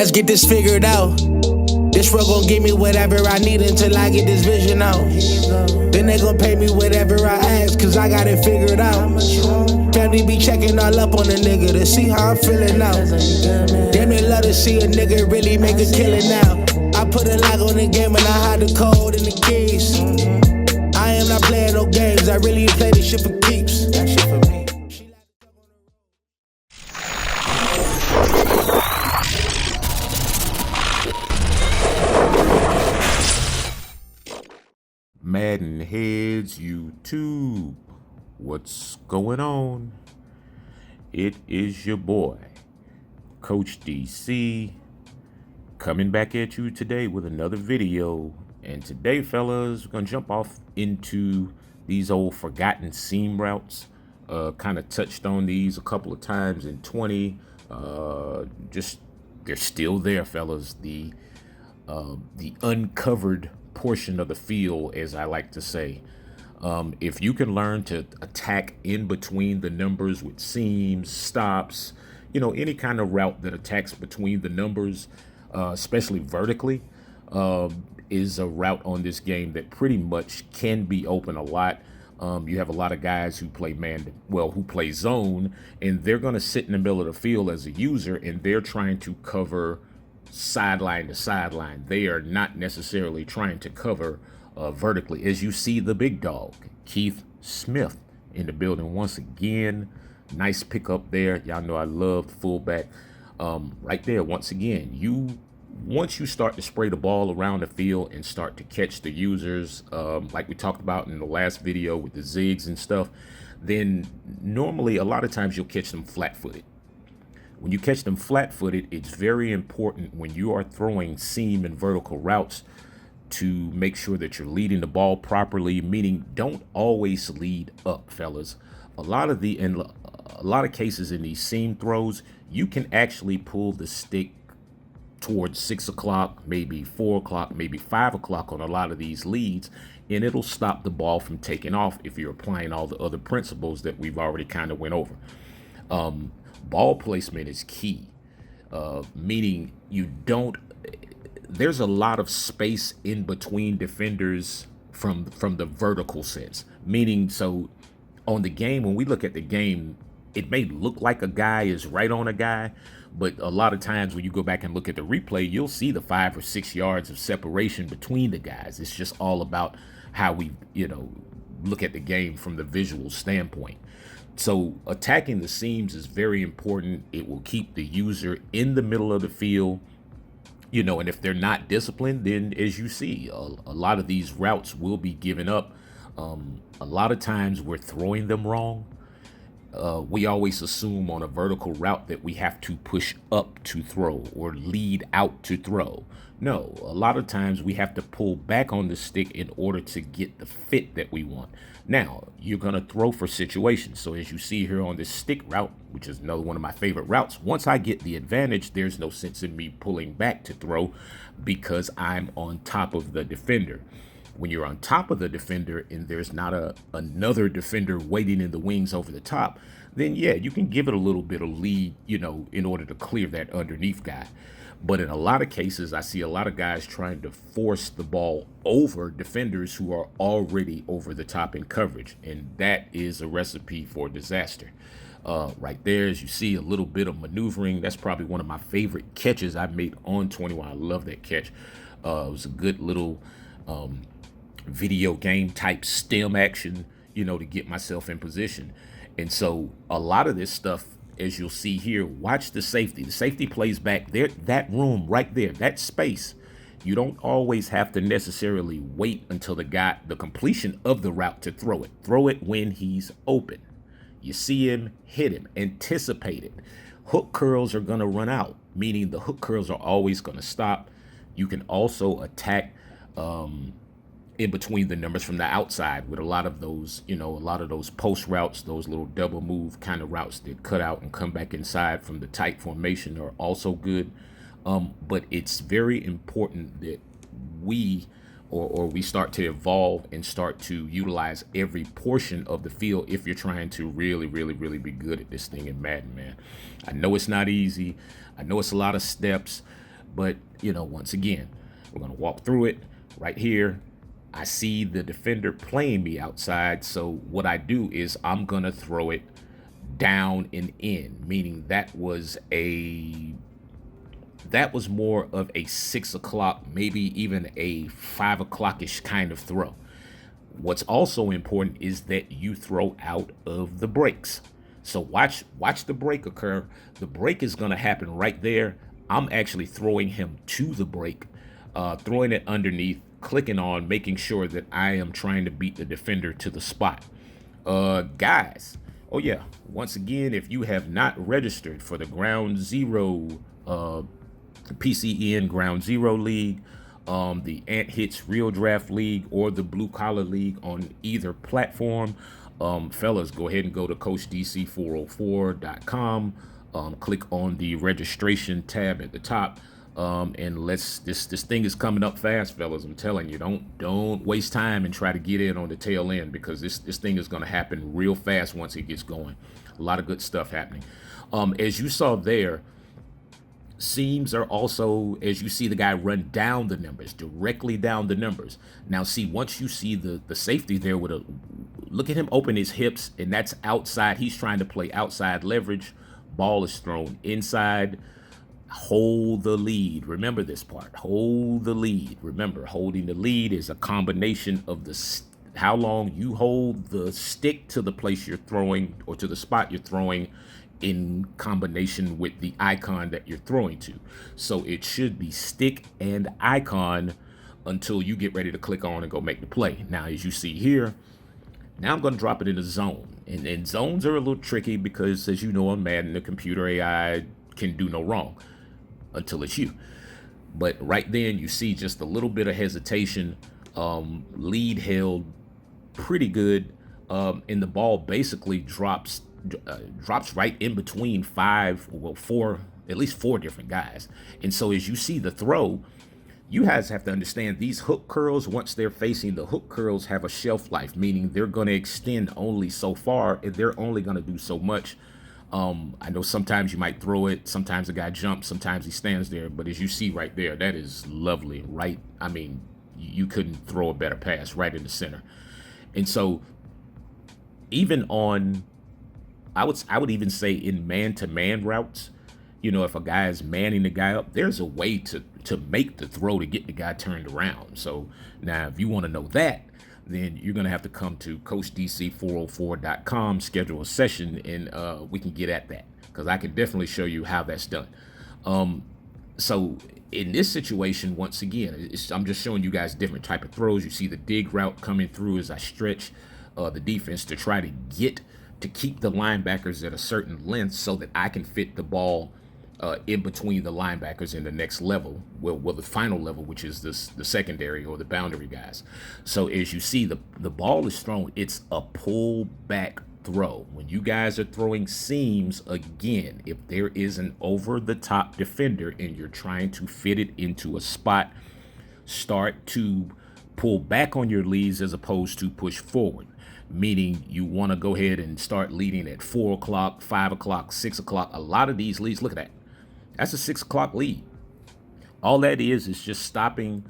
let's get this figured out. This road gon' give me whatever I need until I get this vision out. Then they gon' pay me whatever I ask, cause I got it figured out. Family be checking all up on a nigga to see how I'm feeling now. Damn, they love to see a nigga really make a killing now. I put a lock on the game and I hide the code and the keys. I am not playing no games, I really play this shit for keeps. That shit for me. MaddenHeadz YouTube, what's going on? It is your boy, Coach DC, coming back at you today with another video. And today, fellas, we're gonna jump off into these old forgotten seam routes. Kind of touched on these a couple of times in 20. Just they're still there, fellas. The uncovered portion of the field, as I like to say. If you can learn to attack in between the numbers with seams, stops, any kind of route that attacks between the numbers, especially vertically, is a route on this game that pretty much can be open a lot. You have a lot of guys who play who play zone, and they're going to sit in the middle of the field as a user, and they're trying to cover sideline to sideline. They are not necessarily trying to cover vertically. As you see, the big dog, Keith Smith, in the building once again. Nice pickup there. Y'all know I love the fullback. Right there, once again, once you start to spray the ball around the field and start to catch the users, like we talked about in the last video with the zigs and stuff, then normally a lot of times you'll catch them flat-footed. When you catch them flat-footed, it's very important when you are throwing seam and vertical routes to make sure that you're leading the ball properly, meaning don't always lead up, fellas. A lot of cases in these seam throws, you can actually pull the stick towards 6 o'clock, maybe 4 o'clock, maybe 5 o'clock on a lot of these leads, and it'll stop the ball from taking off if you're applying all the other principles that we've already kind of went over. Ball placement is key, meaning there's a lot of space in between defenders from the vertical sense, meaning, so on the game, when we look at the game, it may look like a guy is right on a guy, but a lot of times when you go back and look at the replay, you'll see the 5 or 6 yards of separation between the guys. It's just all about how we, look at the game from the visual standpoint. So attacking the seams is very important. It will keep the user in the middle of the field, and if they're not disciplined, then as you see, a lot of these routes will be given up. A lot of times we're throwing them wrong. We always assume on a vertical route that we have to push up to throw or lead out to throw. No, a lot of times we have to pull back on the stick in order to get the fit that we want. Now, you're going to throw for situations. So as you see here on this stick route, which is another one of my favorite routes, once I get the advantage, there's no sense in me pulling back to throw because I'm on top of the defender. When you're on top of the defender and there's not another defender waiting in the wings over the top, then yeah, you can give it a little bit of lead, in order to clear that underneath guy. But in a lot of cases, I see a lot of guys trying to force the ball over defenders who are already over the top in coverage. And that is a recipe for disaster. Right there, as you see, a little bit of maneuvering. That's probably one of my favorite catches I've made on 21. I love that catch. It was a good little video game type stem action, to get myself in position. And so a lot of this stuff, as you'll see here, watch the safety. The safety plays back there, that room right there, that space. You don't always have to necessarily wait until the completion of the route to throw it. Throw it when he's open. You see him, hit him, anticipate it. Hook curls are going to run out, meaning the hook curls are always going to stop. You can also attack in between the numbers from the outside with a lot of those, post routes, those little double move kind of routes that cut out and come back inside from the tight formation are also good. But it's very important that we start to evolve and start to utilize every portion of the field if you're trying to really be good at this thing in Madden, man. I know it's not easy. I know it's a lot of steps. But, once again, we're going to walk through it right here. I see the defender playing me outside. So what I do is I'm going to throw it down and in, meaning that was more of a 6 o'clock, maybe even a 5 o'clock-ish kind of throw. What's also important is that you throw out of the breaks. So watch the break occur. The break is going to happen right there. I'm actually throwing him to the break, throwing it underneath, clicking on, making sure that I am trying to beat the defender to the spot. Guys, oh yeah, once again, if you have not registered for the Ground Zero PCEN Ground Zero League, the MaddenHeadz Real Draft League, or the Blue Collar League on either platform, fellas, go ahead and go to CoachDC404.com. Click on the registration tab at the top. And this thing is coming up fast, fellas. I'm telling you, don't waste time and try to get in on the tail end, because this thing is going to happen real fast once it gets going. A lot of good stuff happening. As you saw there, seams are also, as you see the guy run down the numbers, directly down the numbers. Now see, once you see the safety there with a, look at him open his hips, and that's outside. He's trying to play outside leverage. Ball is thrown inside. Hold the lead. Remember this part. Hold the lead. Remember, holding the lead is a combination of how long you hold the stick to the place you're throwing, or to the spot you're throwing, in combination with the icon that you're throwing to. So it should be stick and icon until you get ready to click on and go make the play. Now, as you see here, now I'm going to drop it in a zone. And zones are a little tricky because, as you know, on Madden, the computer AI can do no wrong until it's you. But right then, you see just a little bit of hesitation. Lead held pretty good. And the ball basically drops right in between at least four different guys. And so as you see the throw, you guys have to understand these hook curls, once they're facing, the hook curls have a shelf life, meaning they're going to extend only so far, and they're only going to do so much. I know sometimes you might throw it, sometimes the guy jumps, sometimes he stands there, but as you see right there, that is lovely, right? I mean, you couldn't throw a better pass right in the center. And so even on, I would even say in man-to-man routes, if a guy is manning the guy up, there's a way to make the throw to get the guy turned around. So now if you want to know that, then you're going to have to come to CoachDC404.com, schedule a session, and we can get at that, because I can definitely show you how that's done. So in this situation, once again, I'm just showing you guys different type of throws. You see the dig route coming through as I stretch the defense to try to keep the linebackers at a certain length so that I can fit the ball in between the linebackers in the next level, well, the final level, which is the secondary or the boundary guys. So as you see, the ball is thrown. It's a pull back throw. When you guys are throwing seams, again, if there is an over the top defender and you're trying to fit it into a spot, start to pull back on your leads as opposed to push forward. Meaning you want to go ahead and start leading at 4 o'clock, 5 o'clock, 6 o'clock. A lot of these leads, look at that. That's a 6 o'clock lead. All that is just stopping,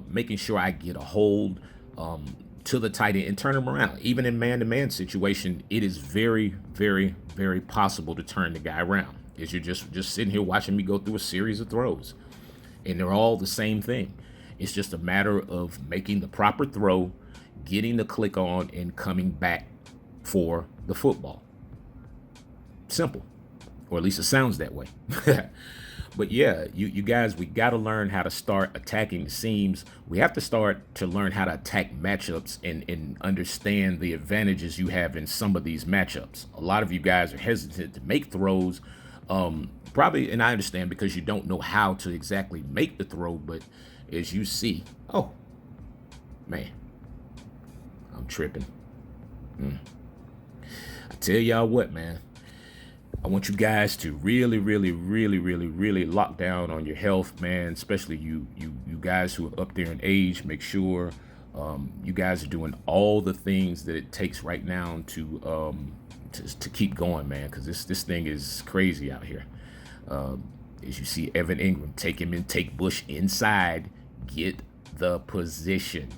making sure I get a hold to the tight end and turn them around. Even in man-to-man situation, it is very, very, very possible to turn the guy around. As you're just sitting here watching me go through a series of throws. And they're all the same thing. It's just a matter of making the proper throw, getting the click on, and coming back for the football. Simple. Or at least it sounds that way. But yeah, you guys, we got to learn how to start attacking the seams. We have to start to learn how to attack matchups and understand the advantages you have in some of these matchups. A lot of you guys are hesitant to make throws. Probably, and I understand, because you don't know how to exactly make the throw. But as you see, oh, man, I'm tripping. I tell y'all what, man. I want you guys to really, really, really, really, really lock down on your health, man. Especially you guys who are up there in age. Make sure you guys are doing all the things that it takes right now to keep going, man. Because this thing is crazy out here. As you see Evan Ingram take him in, take Bush inside, get the position.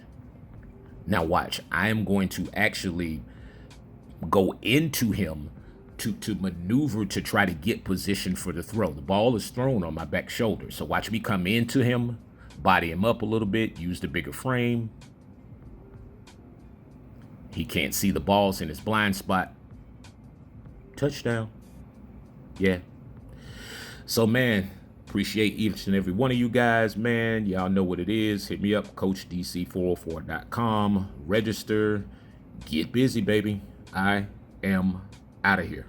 Now watch, I am going to actually go into him to maneuver to try to get position for the throw. The ball is thrown on my back shoulder. So watch me come into him, body him up a little bit, use the bigger frame. He can't see the balls in his blind spot. Touchdown. Yeah. So, man, appreciate each and every one of you guys, man. Y'all know what it is. Hit me up, CoachDC404.com. Register. Get busy, baby. I am out of here.